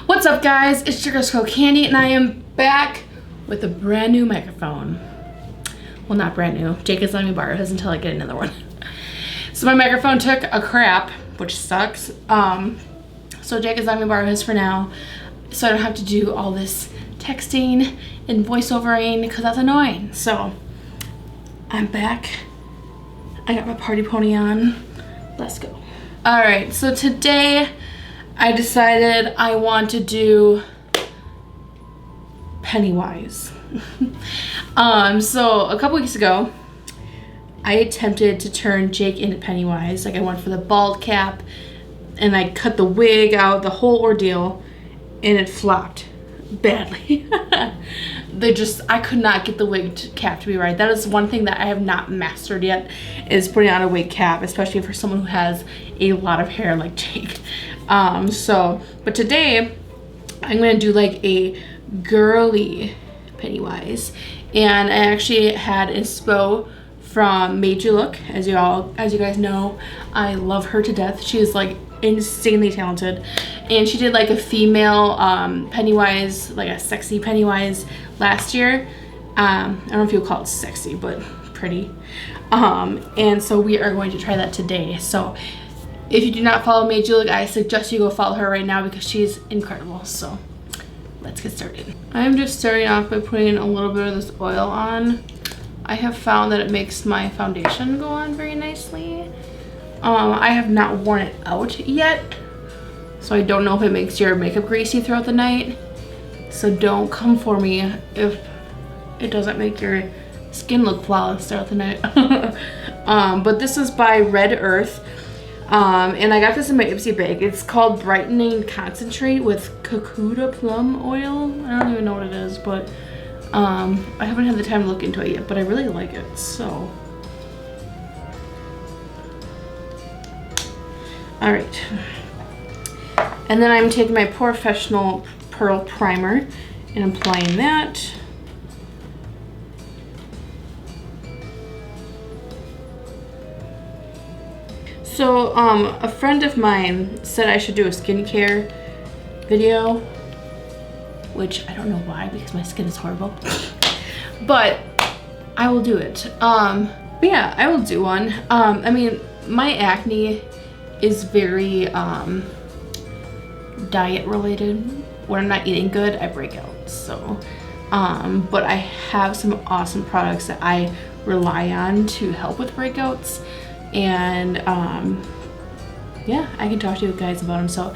What's up, guys? It's sugarskullcandy, and I am back with a brand new microphone. Well, not brand new. Jake is letting me borrow his until I get another one. So my microphone took a crap, which sucks. So Jake is letting me borrow his for now, so I don't have to do all this texting and voiceovering because that's annoying. So I'm back. I got my party pony on. Let's go. All right, so today I decided I want to do Pennywise. So a couple weeks ago, I attempted to turn Jake into Pennywise. Like, I went for the bald cap and I cut the wig out, the whole ordeal, and it flopped badly. I could not get the wig cap to be right. That is one thing that I have not mastered yet, is putting on a wig cap, especially for someone who has a lot of hair like Jake. But today I'm gonna do like a girly Pennywise, and I actually had inspo from Made You Look. As you guys know, I love her to death. She is like insanely talented, and she did like a female Pennywise, like a sexy Pennywise last year. I don't know if you'll call it sexy, but pretty. And so we are going to try that today. So if you do not follow Made You Look, I suggest you go follow her right now because she's incredible. So let's get started. I'm just starting off by putting a little bit of this oil on. I have found that it makes my foundation go on very nicely. I have not worn it out yet, so I don't know if it makes your makeup greasy throughout the night. So don't come for me if it doesn't make your skin look flawless throughout the night. But this is by Red Earth. And I got this in my Ipsy bag. It's called Brightening Concentrate with Cucuta Plum Oil. I don't even know what it is, but I haven't had the time to look into it yet, but I really like it, so. All right. And then I'm taking my Professional Pearl Primer and applying that. So, a friend of mine said I should do a skincare video, which I don't know why, because my skin is horrible, but I will do it. But yeah, I will do one. I mean, my acne is very diet related. When I'm not eating good, I break out. So, but I have some awesome products that I rely on to help with breakouts. And yeah, I can talk to you guys about them, so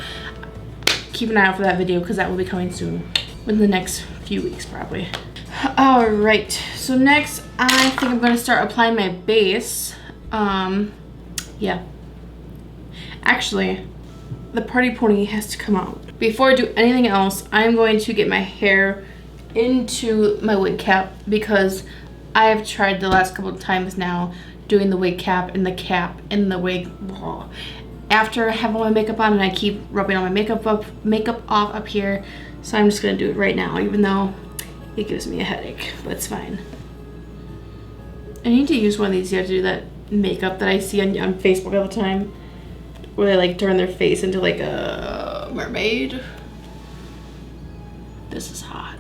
keep an eye out for that video because that will be coming soon, within the next few weeks probably. All right, so next I think I'm going to start applying my base. Yeah, actually the party pony has to come out. Before I do anything else, I'm going to get my hair into my wig cap because I have tried the last couple of times now doing the wig cap and the wig. After I have all my makeup on, and I keep rubbing all my makeup off up here, so I'm just gonna do it right now, even though it gives me a headache, but it's fine. I need to use one of these. You have to do that makeup that I see on Facebook all the time, where they like turn their face into like a mermaid. This is hot.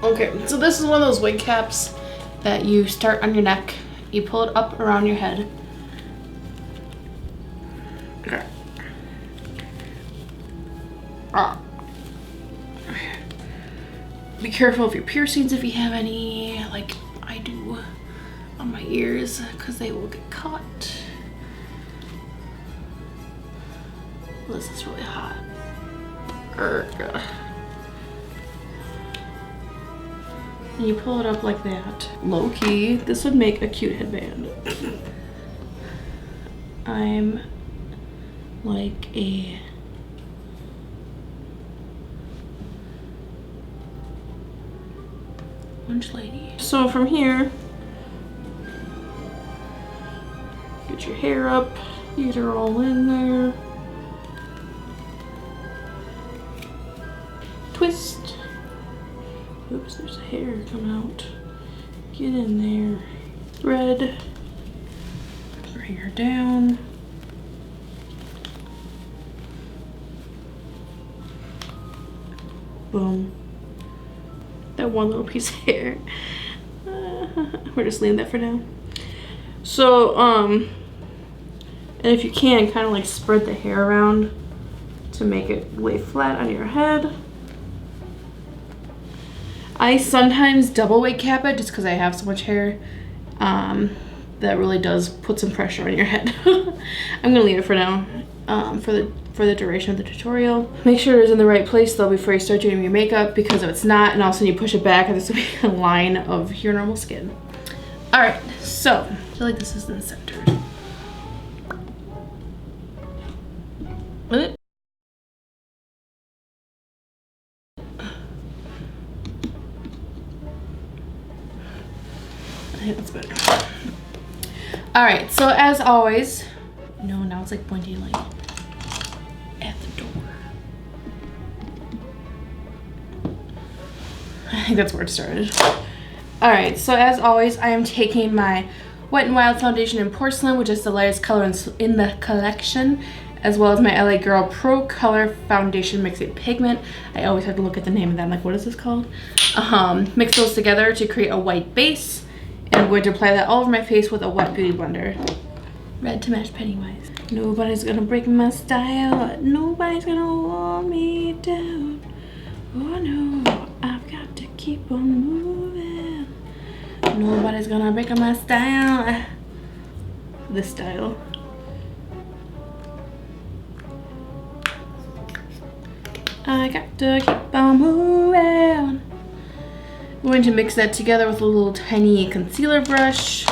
Okay, so this is one of those wig caps that you start on your neck, you pull it up around your head. Okay. Be careful of your piercings if you have any, like I do on my ears, because they will get caught. This is really hot. And you pull it up like that. Low key, this would make a cute headband. I'm like a lunch lady. So from here, get your hair up. These are all in there. Twist. Oops, there's a hair coming out. Get in there. Thread. Bring her down. Boom. That one little piece of hair. We're just leaving that for now. So, and if you can, kind of like spread the hair around to make it lay flat on your head. I sometimes double wig cap it just because I have so much hair. That really does put some pressure on your head. I'm gonna leave it for now, for the duration of the tutorial. Make sure it's in the right place though before you start doing your makeup, because if it's not and all of a sudden you push it back, there's gonna be a line of your normal skin. All right, so I feel like this isn't centered. I think that's better. All right, so as always, no, now it's like pointing like at the door. I think that's where it started. All right, so as always, I am taking my Wet n Wild foundation in porcelain, which is the lightest color in the collection, as well as my LA Girl Pro Color Foundation Mixing Pigment. I always have to look at the name of that. I'm like, what is this called? Mix those together to create a white base. And I'm going to apply that all over my face with a wet beauty blender. Red to match Pennywise. Nobody's gonna break my style. Nobody's gonna hold me down. Oh no, I've got to keep on moving. Nobody's gonna break my style. This style. I got to keep on moving. I'm going to mix that together with a little tiny concealer brush.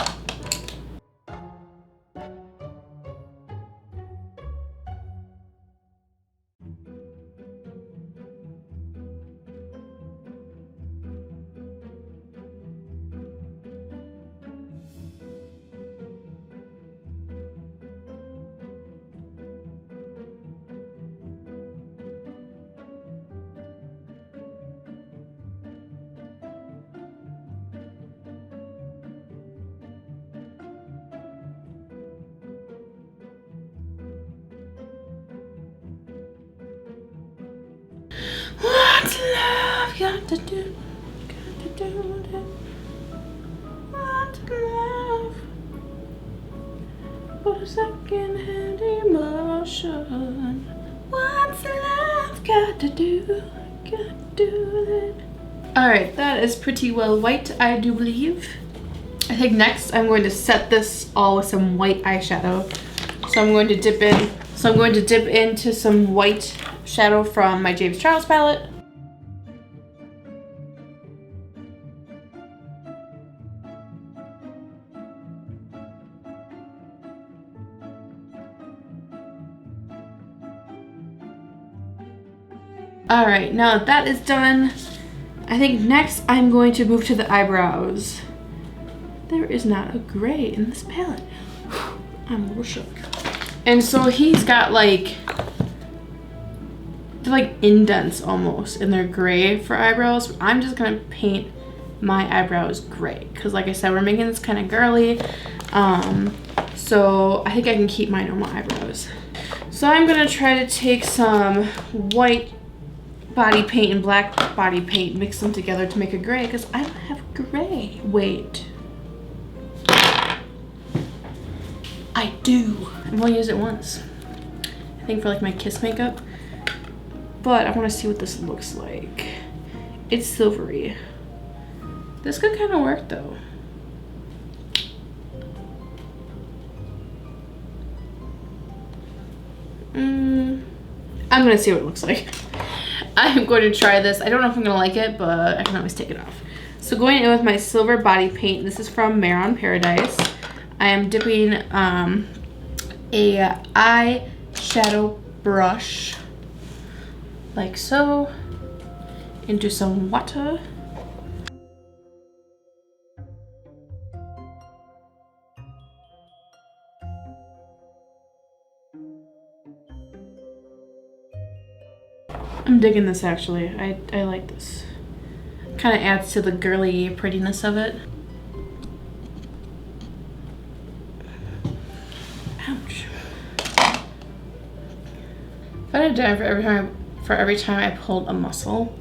What's love got to do? Got to do with it. What's love but a second-hand emotion? What's love got to do? Got to do with it. All right, that is pretty well white, I do believe. I think next I'm going to set this all with some white eyeshadow. So I'm going to dip in. So I'm going to dip into some white shadow from my James Charles palette. All right, now that that is done, I think next I'm going to move to the eyebrows. There is not a gray in this palette. I'm a little shook. And so he's got like, they're like indents almost, and they're gray for eyebrows. I'm just gonna paint my eyebrows gray, because like I said, we're making this kind of girly. So I think I can keep my normal eyebrows. So I'm gonna try to take some white body paint and black body paint, mix them together to make a gray, because I don't have gray. Wait. I do. I've only used it once. I think for like my kiss makeup. But I want to see what this looks like. It's silvery. This could kind of work though. I'm gonna see what it looks like. I'm going to try this. I don't know if I'm gonna like it, but I can always take it off. So going in with my silver body paint, this is from Maron Paradise. I am dipping a eyeshadow brush, like so, into some water. I'm digging this actually. I like this. Kind of adds to the girly prettiness of it. Ouch. If I had a dime for every time I pulled a muscle,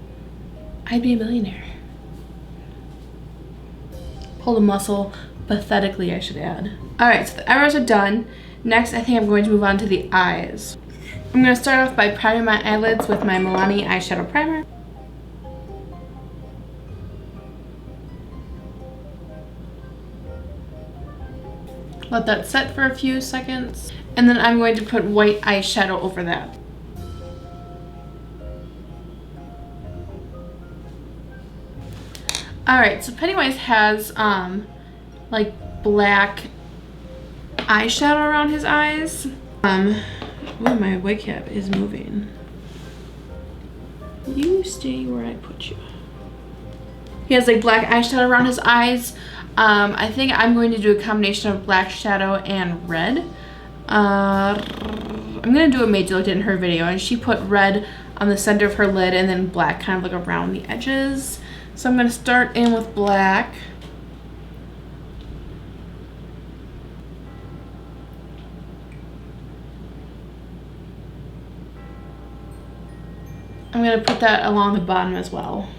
I'd be a millionaire. Pulled a muscle pathetically, I should add. All right, so the eyebrows are done. Next, I think I'm going to move on to the eyes. I'm going to start off by priming my eyelids with my Milani eyeshadow primer. Let that set for a few seconds. And then I'm going to put white eyeshadow over that. All right, so Pennywise has like black eyeshadow around his eyes. Oh, my wig cap is moving. You stay where I put you. He has like black eyeshadow around his eyes. I think I'm going to do a combination of black shadow and red. I'm gonna do what Maisie looked at in her video, and she put red on the center of her lid and then black kind of like around the edges. So I'm gonna start in with black. I'm gonna put that along the bottom as well.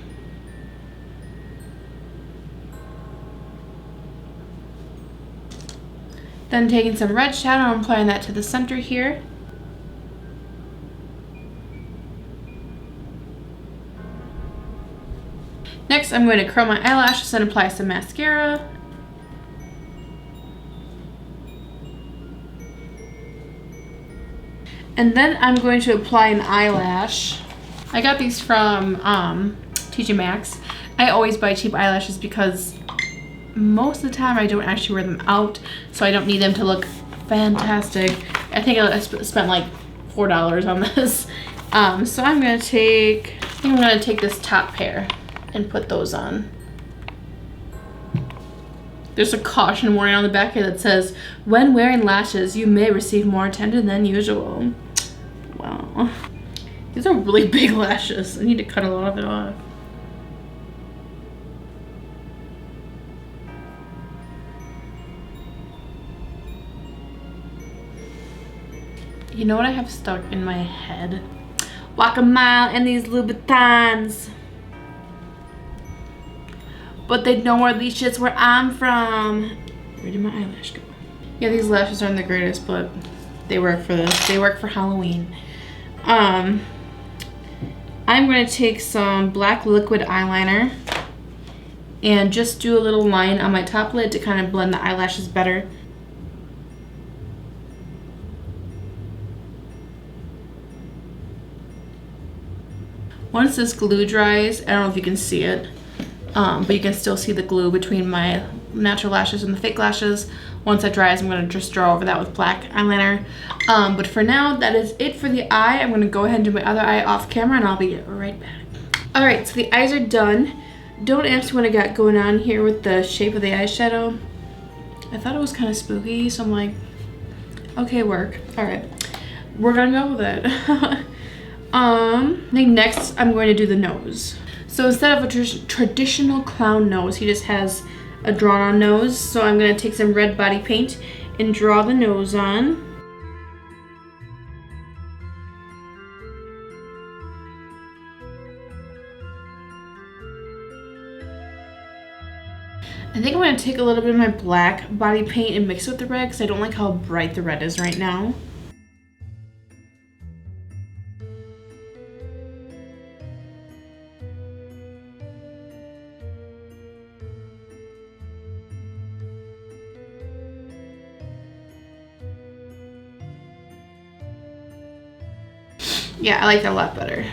Then taking some red shadow, I'm applying that to the center here. Next, I'm going to curl my eyelashes and apply some mascara. And then I'm going to apply an eyelash. I got these from TJ Maxx. I always buy cheap eyelashes because most of the time I don't actually wear them out, so I don't need them to look fantastic. I think I spent like $4 on this. So I'm gonna take this top pair and put those on. There's a caution warning on the back here that says, when wearing lashes, you may receive more attention than usual. Wow. These are really big lashes. I need to cut a lot of it off. You know what I have stuck in my head? Walk a mile in these Louboutins. But they don't wear these shits where I'm from. Where did my eyelash go? Yeah, these lashes aren't the greatest, but they work for this. They work for Halloween. I'm gonna take some black liquid eyeliner and just do a little line on my top lid to kind of blend the eyelashes better. Once this glue dries, I don't know if you can see it, but you can still see the glue between my natural lashes and the fake lashes. Once that dries, I'm gonna just draw over that with black eyeliner. But for now, that is it for the eye. I'm gonna go ahead and do my other eye off camera, and I'll be right back. All right, so the eyes are done. Don't ask me what I got going on here with the shape of the eyeshadow. I thought it was kind of spooky, so I'm like, okay, work. All right, we're gonna go with it. I think next I'm going to do the nose. So instead of a traditional clown nose, he just has a drawn on nose. So I'm going to take some red body paint and draw the nose on. I think I'm going to take a little bit of my black body paint and mix it with the red because I don't like how bright the red is right now. Yeah, I like that a lot better.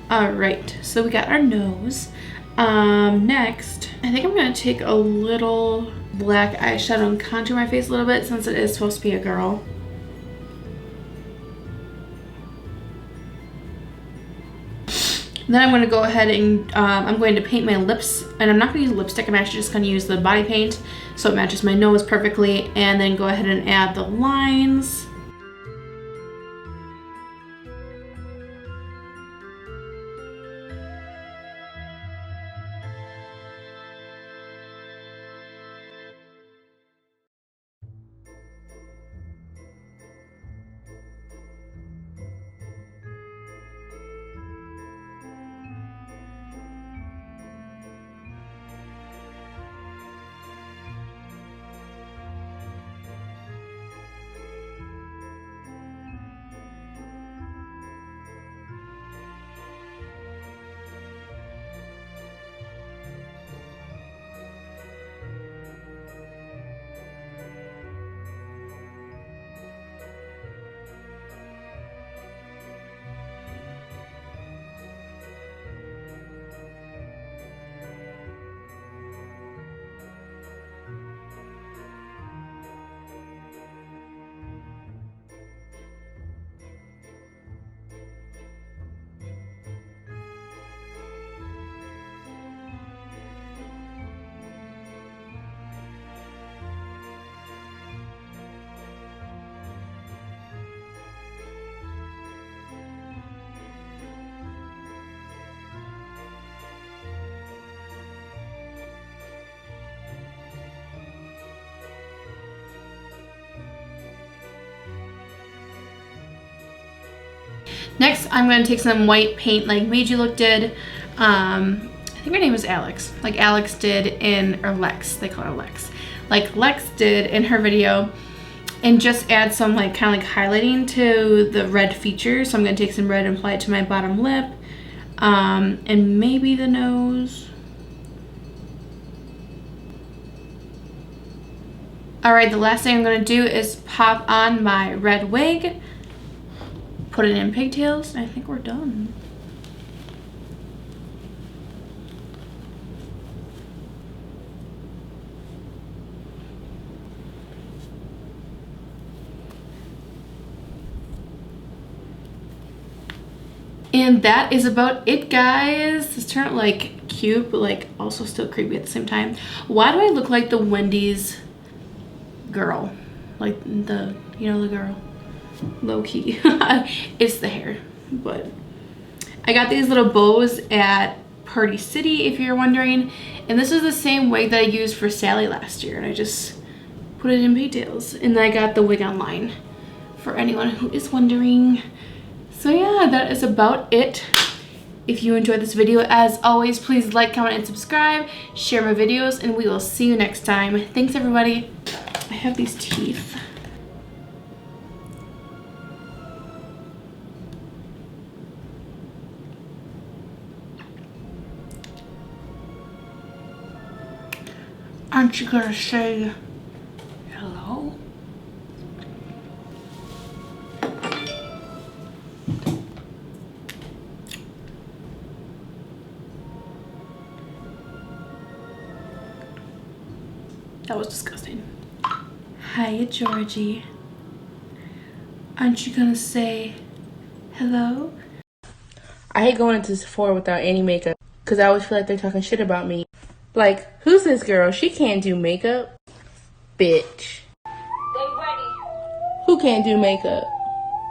All right, so we got our nose. Next, I think I'm gonna take a little black eyeshadow and contour my face a little bit since it is supposed to be a girl. Then I'm going to go ahead and I'm going to paint my lips, and I'm not going to use lipstick. I'm actually just going to use the body paint so it matches my nose perfectly, and then go ahead and add the lines. Next, I'm going to take some white paint like Meiji Look did. I think her name is Alex. Like Alex did in, or Lex, they call her Lex. Like Lex did in her video. And just add some like kind of like highlighting to the red features. So I'm going to take some red and apply it to my bottom lip. And maybe the nose. Alright, the last thing I'm going to do is pop on my red wig. Put it in pigtails, and I think we're done. And that is about it, guys. This turned out like cute, but like also still creepy at the same time. Why do I look like the Wendy's girl? Like the, you know, the girl. Low key. It's the hair. But I got these little bows at Party City, if you're wondering. And this is the same wig that I used for Sally last year. And I just put it in pigtails. And then I got the wig online for anyone who is wondering. So yeah, that is about it. If you enjoyed this video, as always, please like, comment, and subscribe. Share my videos, and we will see you next time. Thanks, everybody. I have these teeth. Aren't you gonna say hello? That was disgusting. Hiya, Georgie. Aren't you gonna say hello? I hate going into Sephora without any makeup because I always feel like they're talking shit about me. Like, who's this girl? She can't do makeup. Bitch. They ready. Who can't do makeup?